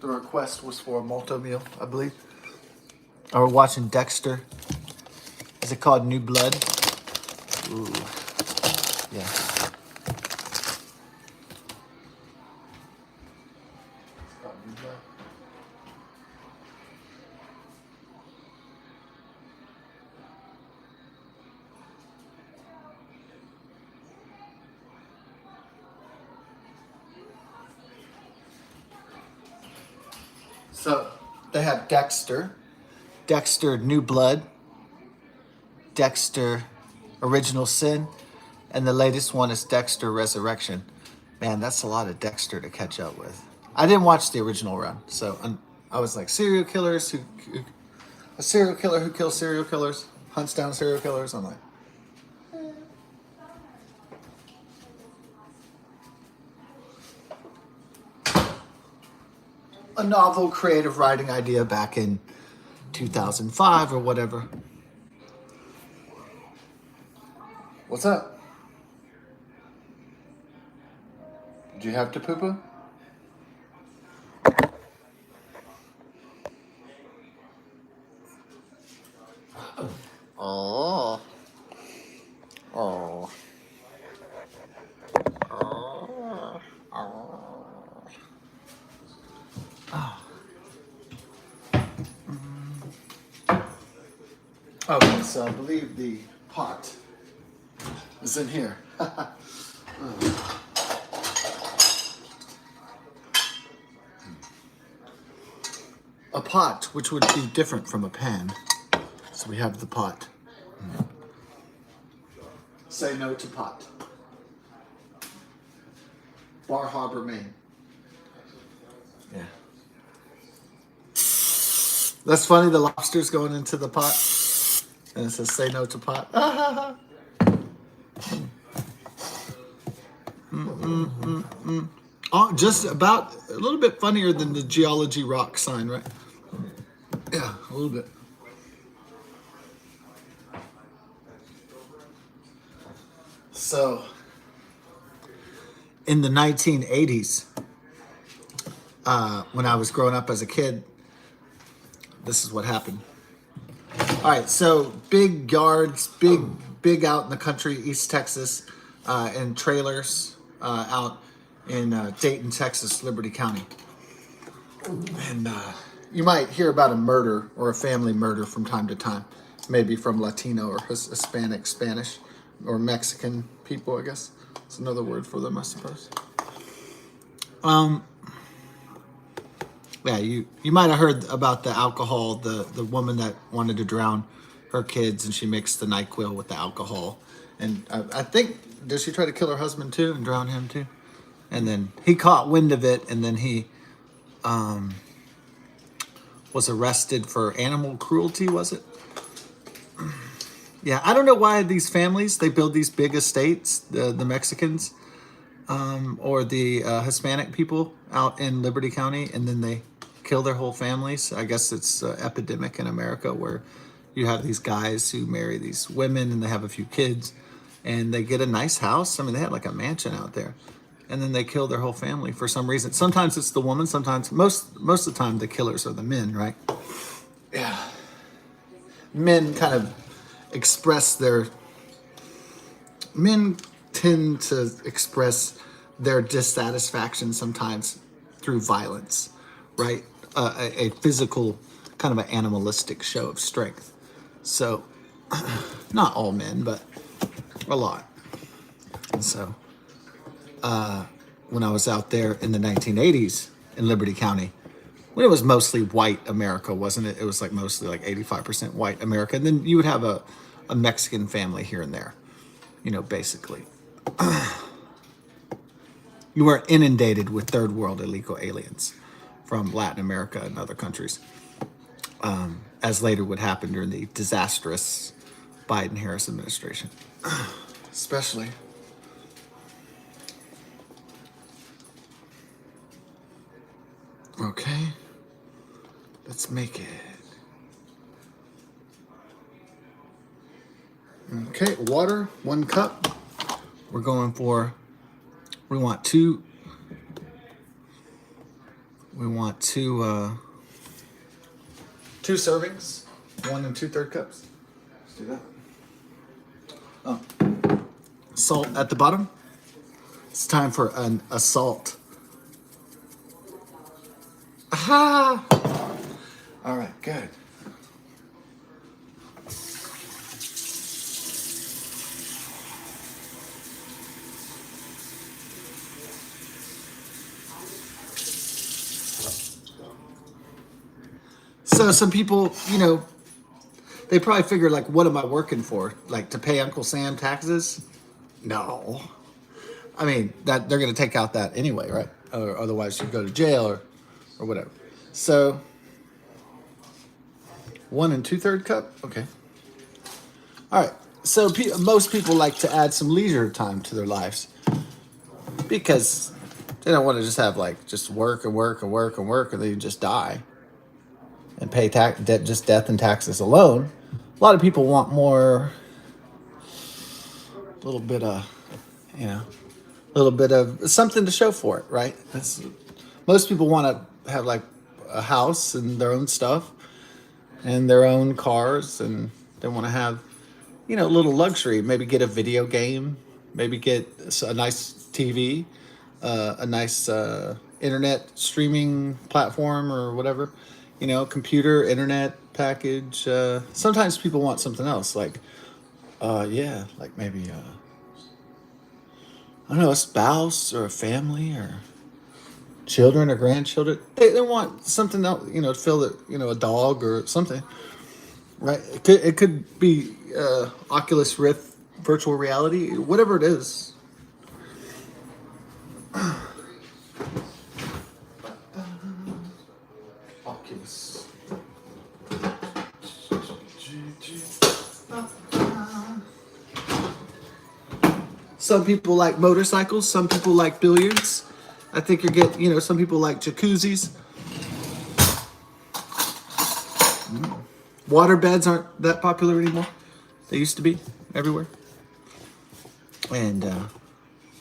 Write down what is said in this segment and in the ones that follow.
The request was for a malto meal, I believe. Or we're watching Dexter. Is it called New Blood? Ooh. Yeah. It's called New Blood. So they have Dexter, Dexter New Blood, Dexter Original Sin, and the latest one is Dexter Resurrection. Man, that's a lot of Dexter to catch up with. I didn't watch the original run, so I was like, serial killers a serial killer who kills serial killers, hunts down serial killers. I'm like, a novel creative writing idea back in 2005 or whatever. What's up? Did you have to poo-poo? Oh. Oh. Oh. Oh. Okay, so I believe the pot is in here. A pot, which would be different from a pan. So we have the pot. Say no to pot. Bar Harbor, Maine. Yeah. That's funny, the lobster's going into the pot. And it says say no to pot. Oh, just about a little bit funnier than the geology rock sign, right? Yeah, a little bit. So, in the 1980s, when I was growing up as a kid, this is what happened. All right, so big yards, big out in the country, East Texas, and trailers out in Dayton, Texas, Liberty County. And you might hear about a murder or a family murder from time to time, maybe from Latino or Hispanic, Spanish, or Mexican people, I guess. It's another word for them, I suppose. Yeah, you might have heard about the alcohol, the woman that wanted to drown her kids, and she mixed the NyQuil with the alcohol. And I think, did she try to kill her husband too and drown him too? And then he caught wind of it, and then he was arrested for animal cruelty, was it? Yeah, I don't know why these families, they build these big estates, the Mexicans or the Hispanic people out in Liberty County, and then they kill their whole families. I guess it's an epidemic in America where you have these guys who marry these women and they have a few kids and they get a nice house. I mean, they had like a mansion out there, and then they kill their whole family for some reason. Sometimes it's the woman, sometimes most of the time the killers are the men, right? Yeah. Men kind of express their men tend to express their dissatisfaction sometimes through violence, right? A physical, kind of an animalistic show of strength. So, not all men, but a lot. And so, when I was out there in the 1980s in Liberty County, when it was mostly white America, wasn't it? It was like mostly like 85% white America. And then you would have a Mexican family here and there, basically. You were inundated with third world illegal aliens from Latin America and other countries, as later would happen during the disastrous Biden-Harris administration, especially. Okay, let's make it. Okay, water, 1 cup. We're going for, we want two 2 servings, 1 2/3 cups. Let's do that. Oh, salt at the bottom. It's time for a salt. Aha! All right, good. So some people, they probably figure like, what am I working for? Like to pay Uncle Sam taxes? No. I mean, that they're going to take out that anyway, right? Or otherwise you go to jail or whatever. So 1 2/3 cup. Okay. All right. So most people like to add some leisure time to their lives because they don't want to just have like just work and work and work and work and then you just die and pay just death and taxes alone. A lot of people want more, a little bit of, a little bit of something to show for it, right? Most people want to have like a house and their own stuff and their own cars, and they want to have, a little luxury. Maybe get a video game, maybe get a nice TV, a nice internet streaming platform or whatever, computer, internet package. Sometimes people want something else, like, like maybe, I don't know, a spouse or a family or children or grandchildren. They want something else, to fill it, a dog or something, right? It could be Oculus Rift, virtual reality, whatever it is. Oculus. Some people like motorcycles. Some people like billiards. I think some people like jacuzzis. Water beds aren't that popular anymore. They used to be everywhere. And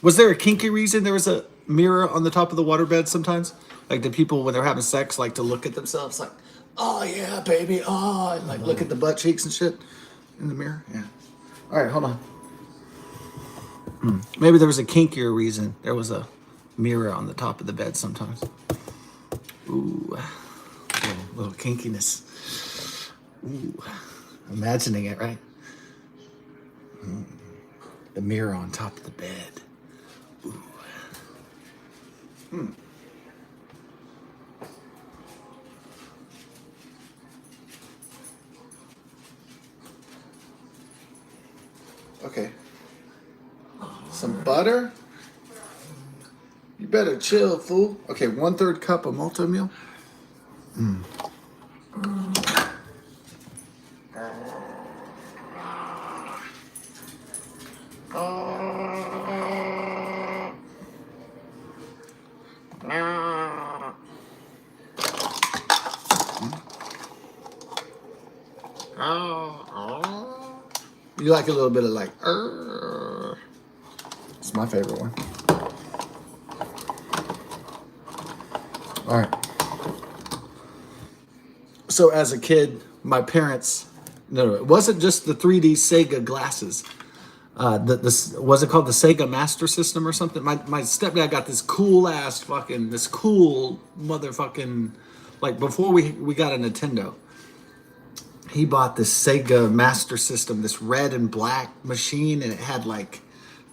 was there a kinky reason there was a mirror on the top of the water bed sometimes? Like, the people, when they're having sex, like to look at themselves like, oh, yeah, baby, oh, and like look at the butt cheeks and shit in the mirror? Yeah. All right, hold on. Maybe there was a kinkier reason. There was a mirror on the top of the bed sometimes. Ooh, little kinkiness. Ooh, imagining it, right? The mirror on top of the bed. Ooh. Okay. Some butter. You better chill, fool. Okay, 1/3 cup of multi-meal. You like a little bit of like, it's my favorite one. All right. So as a kid, my parents, no, it wasn't just the 3D Sega glasses. This was it called the Sega Master System or something? My stepdad got this cool ass fucking this cool motherfucking like before we got a Nintendo. He bought this Sega Master System, this red and black machine, and it had like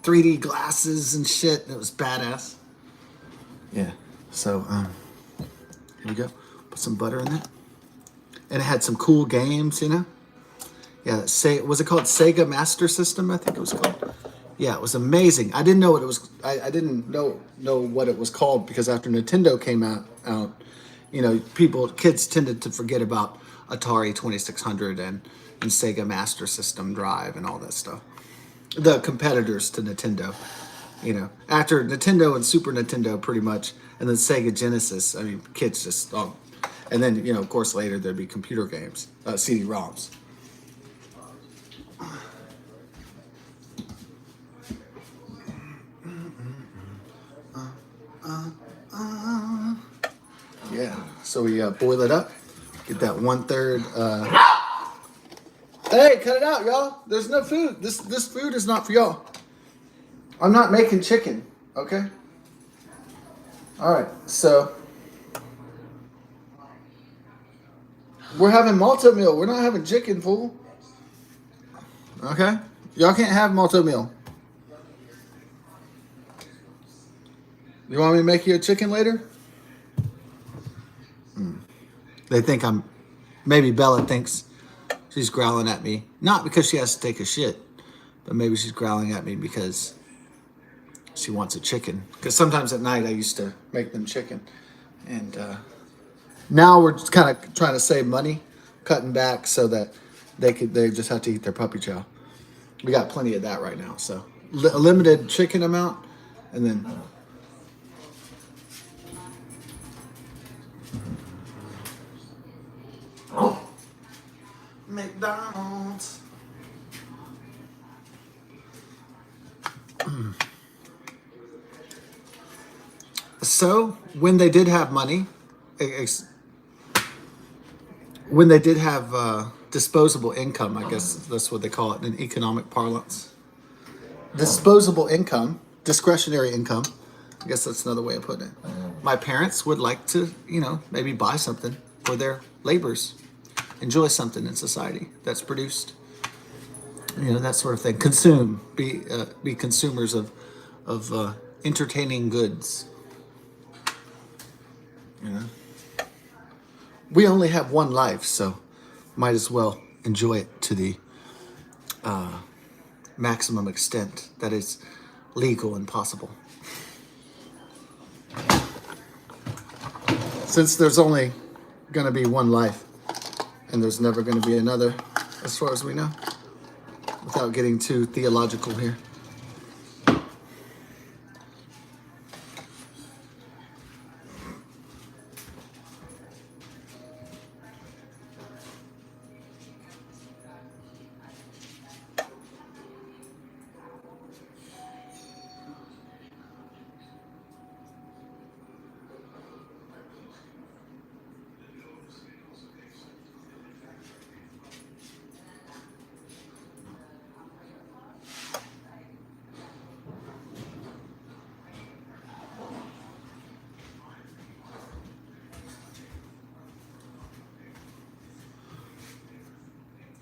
3D glasses and shit. And it was badass. Yeah. So here we go. Put some butter in that, and it had some cool games, you know. Yeah, was it called Sega Master System? I think it was called. Yeah, it was amazing. I didn't know what it was. I didn't know what it was called because after Nintendo came out, you know, kids tended to forget about Atari 2600 and Sega Master System Drive and all that stuff. The competitors to Nintendo, you know, after Nintendo and Super Nintendo pretty much, and then Sega Genesis. I mean, kids just and then, you know, of course later there'd be computer games, CD-ROMs. Yeah, so we boil it up, get that 1/3. Hey, cut it out, y'all. There's no food. This food is not for y'all. I'm not making chicken, okay? All right, so we're having multi-meal. We're not having chicken, fool. Okay? Y'all can't have multi-meal. You want me to make you a chicken later? They think maybe Bella thinks she's growling at me. Not because she has to take a shit, but maybe she's growling at me because she wants a chicken. Because sometimes at night I used to make them chicken. And now we're just kind of trying to save money, cutting back so that they just have to eat their puppy chow. We got plenty of that right now. So a limited chicken amount, and then McDonald's. So when they did have money, when they did have disposable income, I guess that's what they call it in economic parlance. Disposable income, discretionary income. I guess that's another way of putting it. My parents would like to, you know, maybe buy something for their labors. Enjoy something in society that's produced, you know, that sort of thing. Consume, be consumers of entertaining goods. You know, we only have one life, so might as well enjoy it to the maximum extent that is legal and possible. Since there's only going to be one life, and there's never going to be another, as far as we know, without getting too theological here.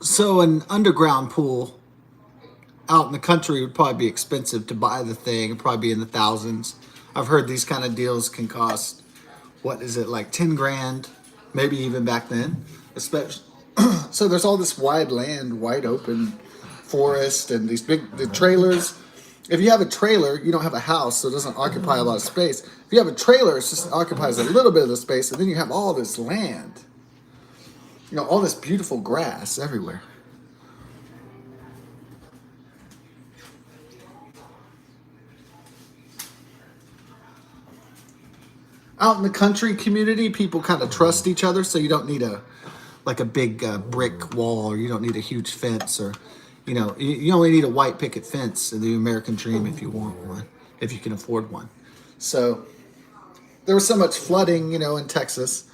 So an underground pool out in the country would probably be expensive to buy the thing. It'd probably be in the thousands. I've heard these kind of deals can cost, what is it, like 10 grand, maybe even back then. Especially, so there's all this wide land, wide open forest, and the trailers If you have a trailer, you don't have a house, so it doesn't occupy a lot of space. If you have a trailer, it just occupies a little bit of the space, and then you have all this land. You know, all this beautiful grass everywhere. Out in the country community, people kind of trust each other, so you don't need a big brick wall, or you don't need a huge fence, or you only need a white picket fence in the American dream if you want one, if you can afford one. So there was so much flooding, in Texas,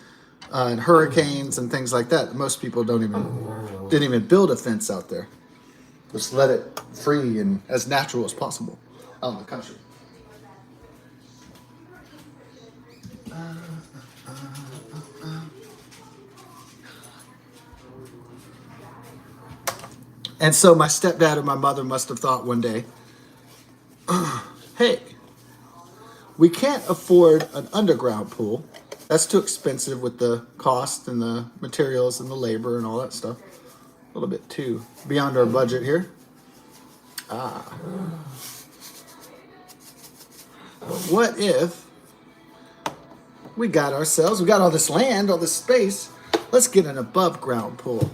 and hurricanes and things like that. Most people didn't even build a fence out there. Just let it free and as natural as possible out in the country. And so my stepdad or my mother must have thought one day, hey, we can't afford an underground pool. That's too expensive with the cost and the materials and the labor and all that stuff. A little bit too beyond our budget here. But what if we got all this land, all this space, let's get an above ground pool.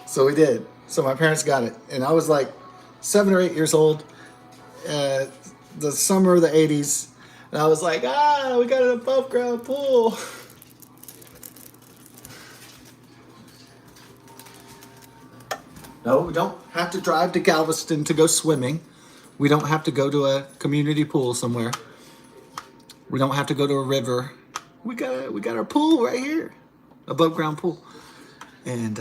So we did. So my parents got it. And I was like 7 or 8 years old, the summer of the 80s. And I was like, we got an above ground pool. No, we don't have to drive to Galveston to go swimming. We don't have to go to a community pool somewhere. We don't have to go to a river. We got our pool right here, above ground pool. And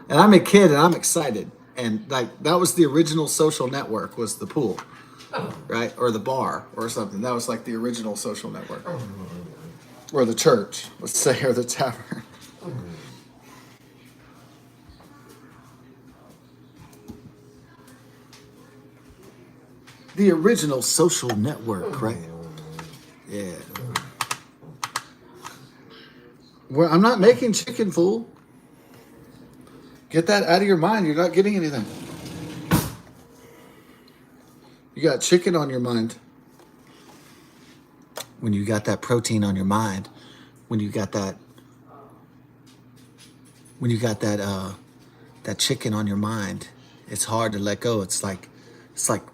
and I'm a kid and I'm excited. And like that was the original social network, was the pool, right? Or the bar or something. That was like the original social network. Or the church, let's say, or the tavern. The original social network, right? Yeah. Well, I'm not making chicken, fool. Get that out of your mind. You're not getting anything. You got chicken on your mind. When you got that protein on your mind, when you got that chicken on your mind, it's hard to let go. It's like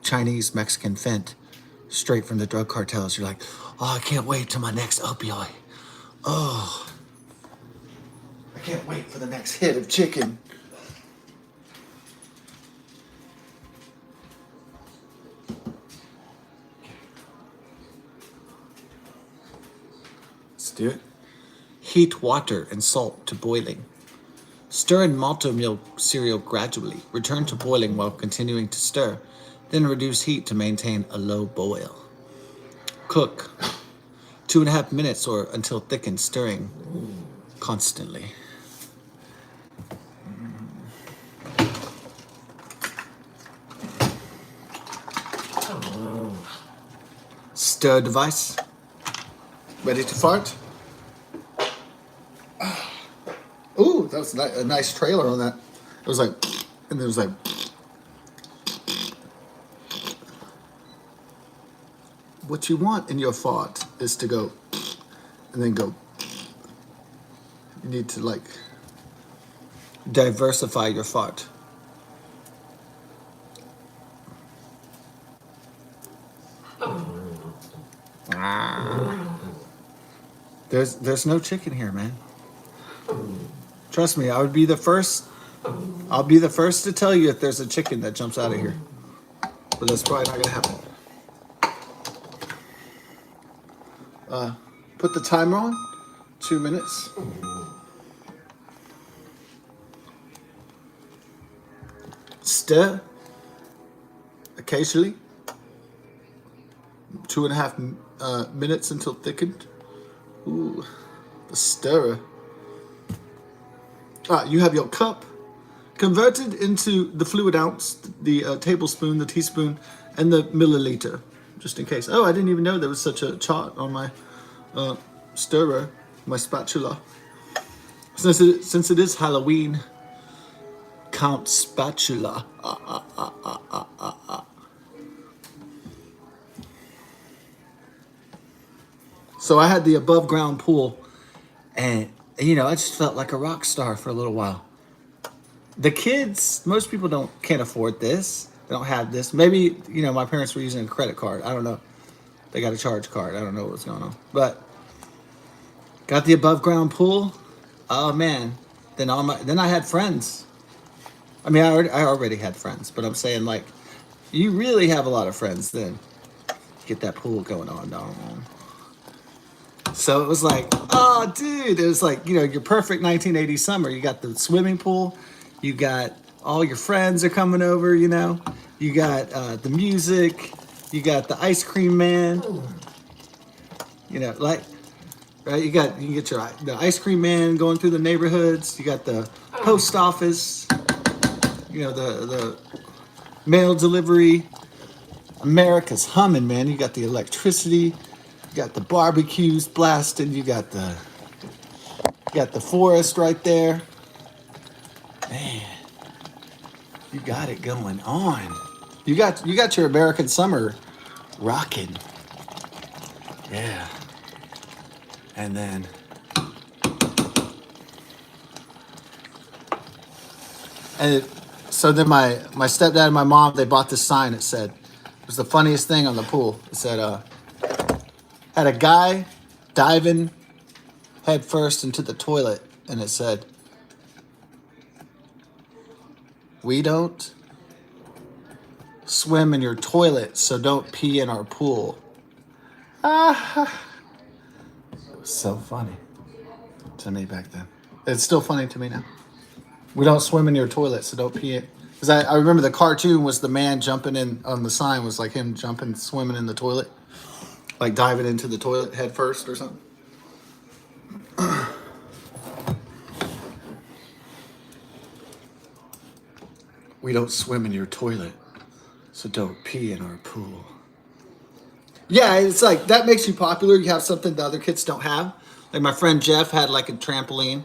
Chinese Mexican fent, straight from the drug cartels. You're like, I can't wait till my next opioid. I can't wait for the next hit of chicken. Let's do it. Heat water and salt to boiling. Stir in malto milk cereal gradually. Return to boiling while continuing to stir. Then reduce heat to maintain a low boil. Cook 2.5 minutes or until thickened, stirring constantly. Stir device. Ready to fart? Ooh, that was a nice trailer on that. It was like, and there was like, what you want in your fart is to go, and then go. You need to like diversify your fart. There's no chicken here, man. Trust me, I'll be the first to tell you if there's a chicken that jumps out of here. But that's probably not gonna happen. Put the timer on. 2 minutes. Stir occasionally. 2.5 minutes until thickened. Ooh, the stirrer. You have your cup converted into the fluid ounce, the tablespoon, the teaspoon, and the milliliter, just in case. Oh, I didn't even know there was such a chart on my stirrer, my spatula. Since it is Halloween, Count spatula. So I had the above ground pool, and you know, I just felt like a rock star for a little while. The kids, most people can't afford this. They don't have this. Maybe, you know, my parents were using a credit card. I don't know. They got a charge card. I don't know what's going on. But got the above ground pool. Oh man. Then I had friends. I mean, I already had friends, but I'm saying, like, you really have a lot of friends then. Get that pool going on, dog. So it was like, oh, dude, it was like, you know, your perfect 1980s summer. You got the swimming pool, you got all your friends are coming over, you know, you got the music, you got the ice cream man, you know, like, right? You can get the ice cream man going through the neighborhoods. You got the post office, you know, the mail delivery. America's humming, man. You got the electricity. You got the barbecues blasting. You got the forest right there. Man, you got it going on. You got your American summer rocking. Yeah. And then so then my stepdad and my mom, they bought this sign. It said, it was the funniest thing on the pool. It said, had a guy diving head first into the toilet, and it said, "We don't swim in your toilet, so don't pee in our pool." Ah, it was so funny to me back then. It's still funny to me now. We don't swim in your toilet, so don't pee it. Because I remember the cartoon was the man jumping in on the sign was like him jumping, swimming in the toilet. Like diving into the toilet head first or something. We don't swim in your toilet, so don't pee in our pool. Yeah, it's like that makes you popular. You have something the other kids don't have. Like my friend Jeff had like a trampoline,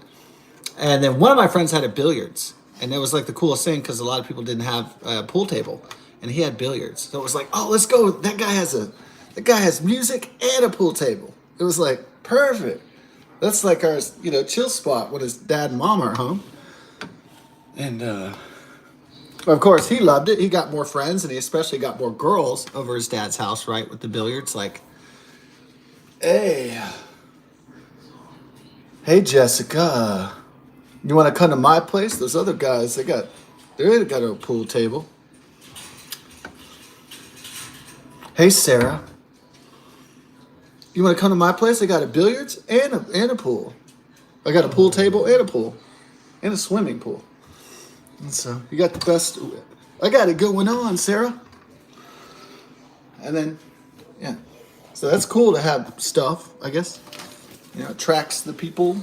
and then one of my friends had a billiards, and it was like the coolest thing because a lot of people didn't have a pool table, and he had billiards. So it was like, oh, let's go. That guy has music and a pool table. It was like perfect. That's like our, you know, chill spot when his dad and mom are home. And of course he loved it. He got more friends, and he especially got more girls over his dad's house, right, with the billiards. Like, hey Jessica, you want to come to my place? Those other guys, they got a pool table. Hey Sarah, you want to come to my place? I got a billiards and a pool. I got a pool table and a pool and a swimming pool. And so you got the best. I got it going on, Sarah. And then, yeah. So that's cool to have stuff, I guess. You know, attracts the people.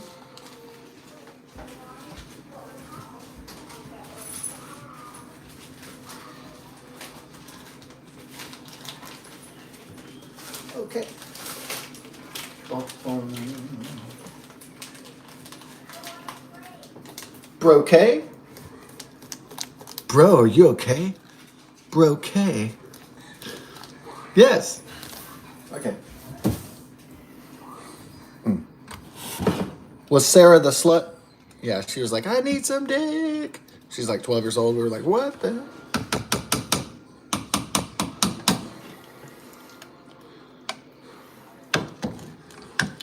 Okay. Brocay? Bro, are you okay? Brocay. Yes. Okay. Was Sarah the slut? Yeah, she was like, I need some dick. She's like 12 years old. We were like, what the hell?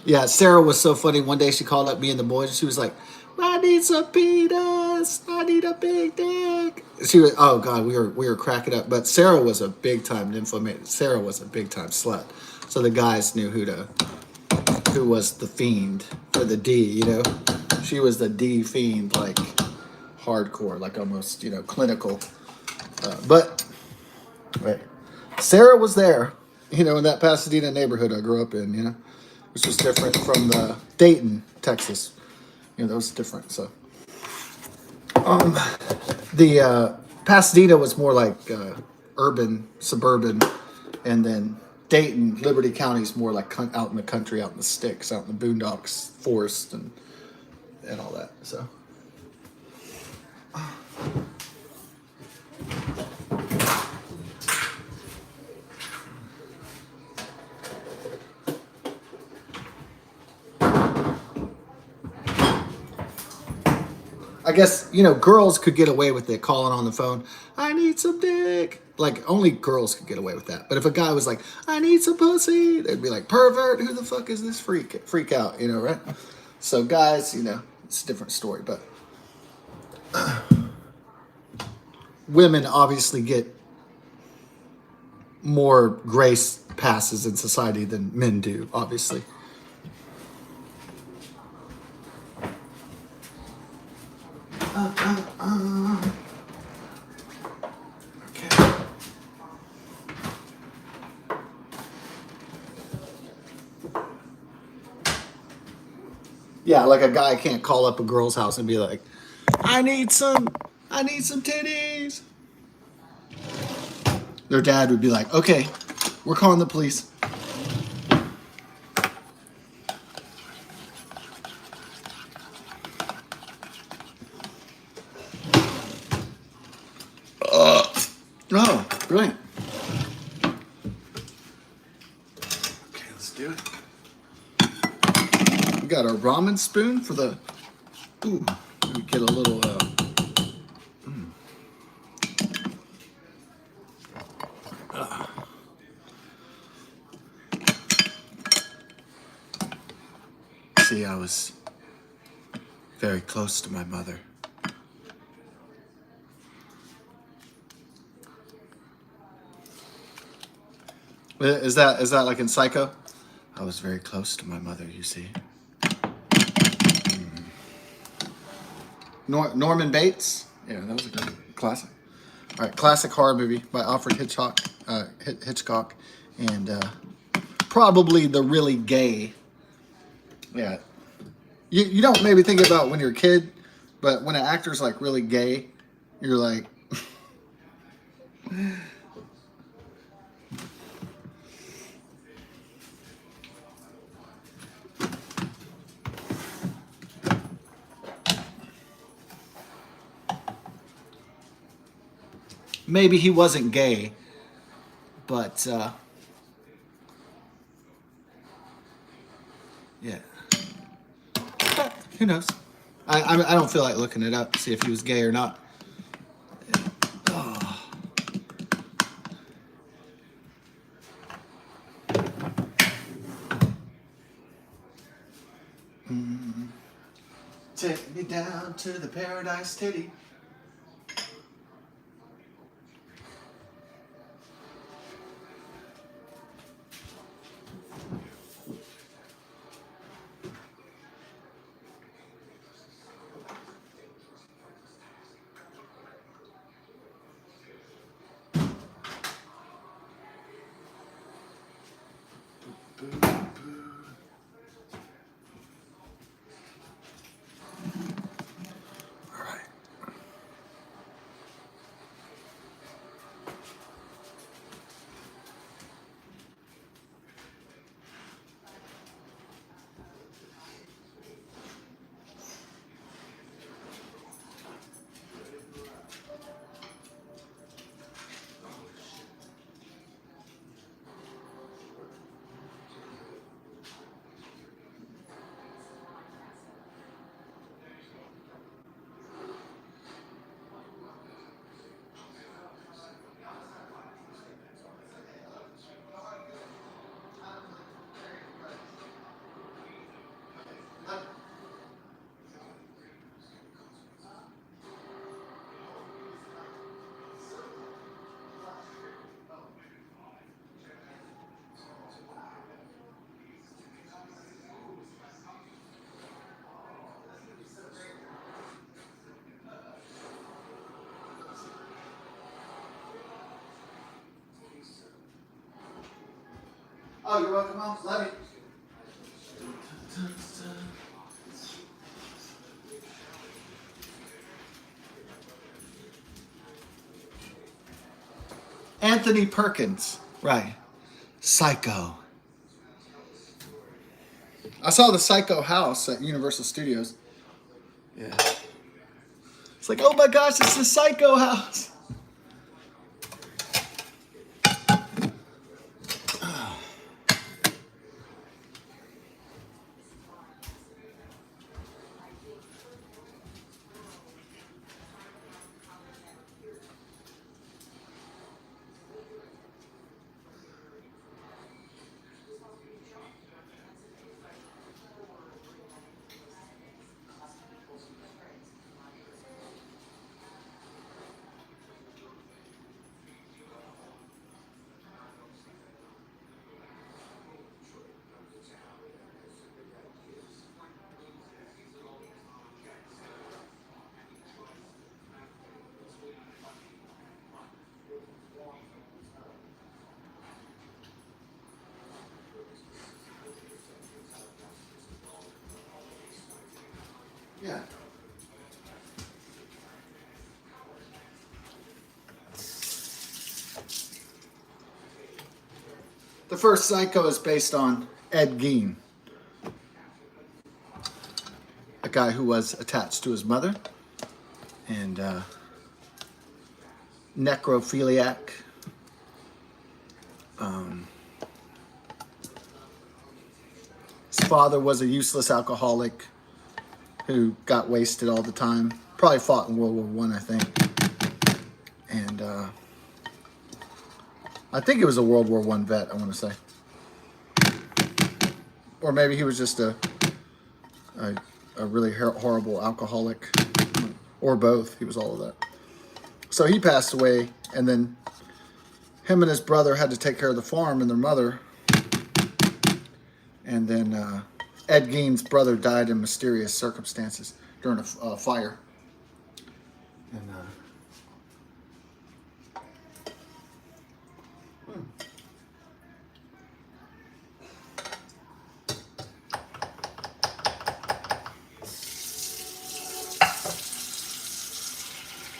Yeah, Sarah was so funny. One day she called up me and the boys, and she was like, I need some penis. I need a big dick. She was, oh God, we were cracking up. But Sarah was a big time nymphomaniac. Sarah was a big time slut. So the guys knew who was the fiend for the D, you know? She was the D fiend, like hardcore, like almost, you know, clinical. But right. Sarah was there, you know, in that Pasadena neighborhood I grew up in, you know, which was different from the Dayton, Texas. You know, that was different. So, the Pasadena was more like urban, suburban, and then Dayton, Liberty County is more like out in the country, out in the sticks, out in the boondocks, forest, and all that. So, I guess, you know, girls could get away with it calling on the phone, I need some dick. Like, only girls could get away with that. But if a guy was like, I need some pussy, they'd be like, pervert, who the fuck is this freak out, you know, right? So guys, you know, it's a different story. But women obviously get more grace passes in society than men do, obviously. Okay. Yeah, like a guy can't call up a girl's house and be like, I need some titties. Their dad would be like, okay, we're calling the police. Oh, brilliant. Okay, let's do it. We got our ramen spoon for the, ooh, we get a little, See, I was very close to my mother. Is that like in Psycho? I was very close to my mother, you see. Norman Bates? Yeah, that was a good classic. All right, classic horror movie by Alfred Hitchcock, and probably the really gay. Yeah, you don't maybe think about when you're a kid, but when an actor's like really gay, you're like, maybe he wasn't gay, but yeah. But who knows? I don't feel like looking it up to see if he was gay or not. Oh. Take me down to the paradise titty. Oh, you're welcome, Mom. Love you. Anthony Perkins. Right. Psycho. I saw the Psycho house at Universal Studios. Yeah. It's like, oh my gosh, it's the Psycho house. Yeah. The first Psycho is based on Ed Gein, a guy who was attached to his mother and necrophiliac. His father was a useless alcoholic who got wasted all the time. Probably fought in World War One, I think. And I think he was a World War One vet, I want to say. Or maybe he was just a really horrible alcoholic. Or both. He was all of that. So he passed away, and then him and his brother had to take care of the farm and their mother. And then Ed Gein's brother died in mysterious circumstances during a fire. And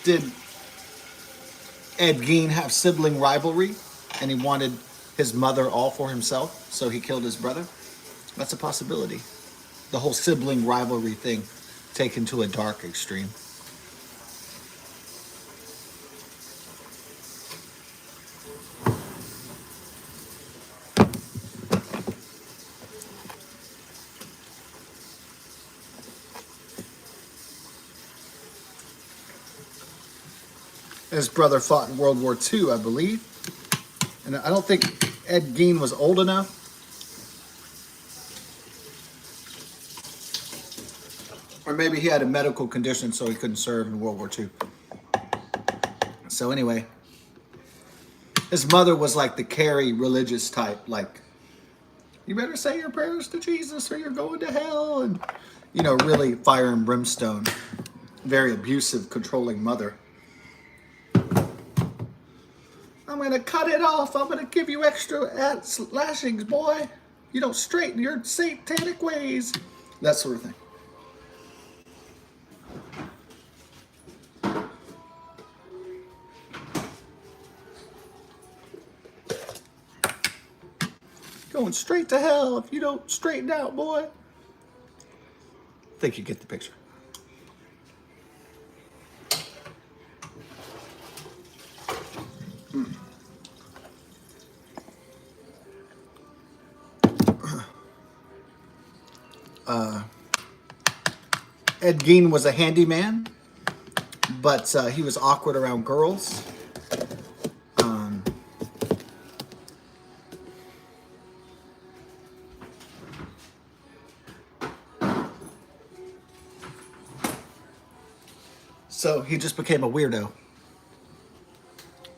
did Ed Gein have sibling rivalry, and he wanted his mother all for himself, so he killed his brother? That's a possibility. The whole sibling rivalry thing taken to a dark extreme. His brother fought in World War II, I believe. And I don't think Ed Gein was old enough. Or maybe he had a medical condition so he couldn't serve in World War II. So anyway, his mother was like the Carrie religious type. Like, you better say your prayers to Jesus or you're going to hell. And, you know, really fire and brimstone. Very abusive, controlling mother. I'm going to cut it off. I'm going to give you extra lashings, boy. You don't straighten your satanic ways. That sort of thing. Going straight to hell if you don't straighten out, boy. I think you get the picture. Ed Gein was a handyman, but he was awkward around girls. So he just became a weirdo,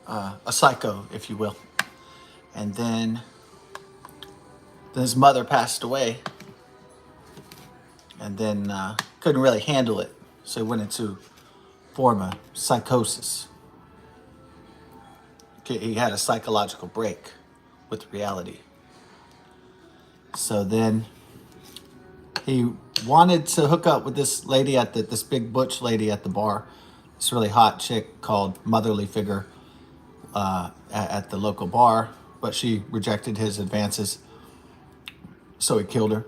a psycho, if you will. And then his mother passed away, and then couldn't really handle it. So he went into form of psychosis. He had a psychological break with reality. So then he wanted to hook up with this lady at this big butch lady at the bar, this really hot chick called Motherly Figure at the local bar, but she rejected his advances, so he killed her.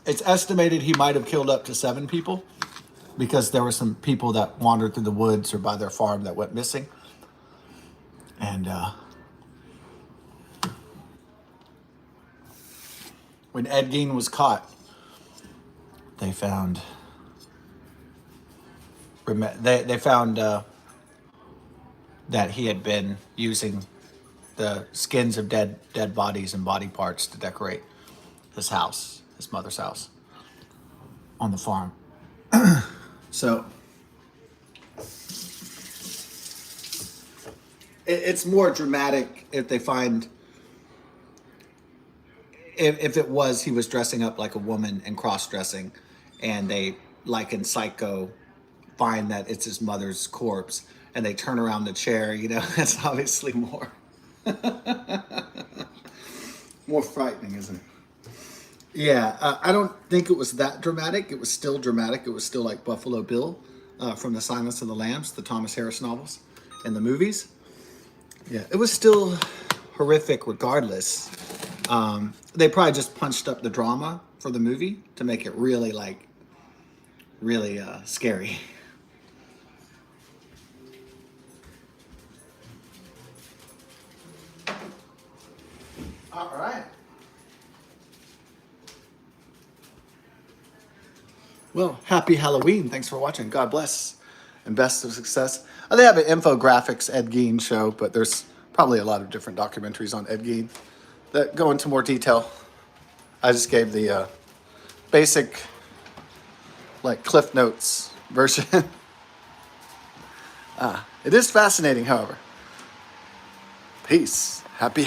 It's estimated he might have killed up to 7 people because there were some people that wandered through the woods or by their farm that went missing. And when Ed Gein was caught, they found that he had been using the skins of dead bodies and body parts to decorate his house, his mother's house, on the farm. So it's more dramatic if they find if it was he was dressing up like a woman and cross-dressing, and they, like in Psycho, find that it's his mother's corpse and they turn around the chair, you know. That's obviously more more frightening, isn't it? Yeah, I don't think it was that dramatic. It was still dramatic. It was still like Buffalo Bill from The Silence of the Lambs, the Thomas Harris novels and the movies. Yeah, it was still horrific regardless. They probably just punched up the drama for the movie to make it really scary. All right. Well, happy Halloween. Thanks for watching. God bless and best of success. They have an infographics Ed Gein show, but there's probably a lot of different documentaries on Ed Gein that go into more detail. I just gave the basic, like, Cliff Notes version. It is fascinating, however. Peace. Happy